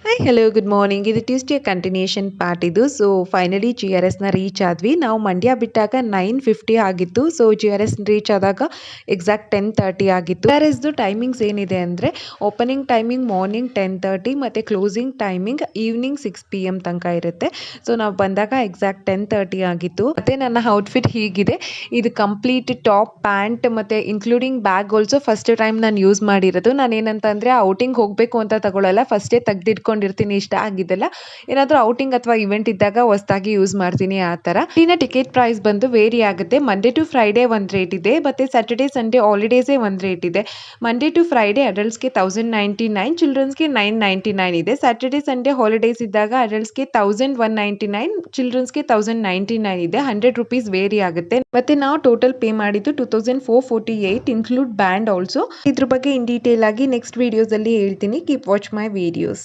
Hi hello good morning. ಇದು Tuesday continuation part ಇದು. So finally GRSನ reach ಆದ್ವಿ. ನಾವು ಮಂಡ್ಯ ಬಿಟ್ಟಾಗ 9:50 ಆಗಿತ್ತು. ಸೊ GRS ರೀಚ್ ಆದಾಗ ಎಕ್ಸಾಕ್ಟ್ 10:30 ಆಗಿತ್ತು. GRSದು ಟೈಮಿಂಗ್ಸ್ ಏನಿದೆ ಅಂದರೆ ಓಪನಿಂಗ್ ಟೈಮಿಂಗ್ ಮಾರ್ನಿಂಗ್ 10:30 ಮತ್ತು ಕ್ಲೋಸಿಂಗ್ ಟೈಮಿಂಗ್ ಈವ್ನಿಂಗ್ 6 PM ತನಕ ಇರುತ್ತೆ. ಸೊ ನಾವು ಬಂದಾಗ ಎಕ್ಸಾಕ್ಟ್ 10:30 ಆಗಿತ್ತು. ಮತ್ತು ನನ್ನ ಔಟ್ಫಿಟ್ ಹೀಗಿದೆ. ಇದು ಕಂಪ್ಲೀಟ್ ಟಾಪ್ ಪ್ಯಾಂಟ್ ಮತ್ತು including bag also first time ನಾನು ಯೂಸ್ ಮಾಡಿರೋದು. ನಾನೇನಂತಂದರೆ ಔಟಿಂಗ್ ಹೋಗಬೇಕು ಅಂತ ತಗೊಳ್ಳಲ್ಲ, ಫಸ್ಟೇ ತೆಗೆದಿಟ್ಕೊಂಡಿರ್ತೀನಿ ಇಷ್ಟ ಆಗಿದ್ದೆಲ್ಲ. ಏನಾದರೂ ಔಟಿಂಗ್ ಅಥವಾ ಇವೆಂಟ್ ಇದ್ದಾಗ ಹೊಸದಾಗಿ ಯೂಸ್ ಮಾಡ್ತೀನಿ ಆ ಥರ. ಇನ್ನು ಟಿಕೆಟ್ ಪ್ರೈಸ್ ಬಂದು ವೇರಿ ಆಗುತ್ತೆ. ಮಂಡೇ ಟು ಫ್ರೈಡೇ ಒಂದು ರೇಟ್ ಇದೆ, ಮತ್ತು ಸ್ಯಾಟರ್ಡೇ ಸಂಡೇ ಹಾಲಿಡೇಸೇ ಒಂದು ರೇಟ್ ಇದೆ. ಮಂಡೇ ಟು ಫ್ರೈಡೇ ಅಡಲ್ಟ್ಸ್ಗೆ 1099, ಚಿಲ್ಡ್ರನ್ಸ್ಗೆ 999 ಇದೆ. ಸ್ಯಾಟರ್ಡೇ ಸಂಡೇ ಹಾಲಿಡೇಸ್ ಇದ್ದಾಗ ಅಡಲ್ಟ್ಸ್ಗೆ 1199, ಚಿಲ್ಡ್ರನ್ಸ್ಗೆ 1099 ಇದೆ. 100 ರುಪೀಸ್ ವೇರಿ ಆಗುತ್ತೆ. ಮತ್ತೆ ನಾವು ಟೋಟಲ್ ಪೇ ಮಾಡಿದ್ದು 2448 ಇನ್ಕ್ಲೂಡ್ ಬ್ಯಾಂಡ್ ಆಲ್ಸೋ. ಇದ್ರ ಬಗ್ಗೆ ಇನ್ ಡೀಟೇಲ್ ಆಗಿ ನೆಕ್ಸ್ಟ್ ವಿಡಿಯೋಸ್ ಅಲ್ಲಿ ಹೇಳ್ತೀನಿ. Keep watch my videos.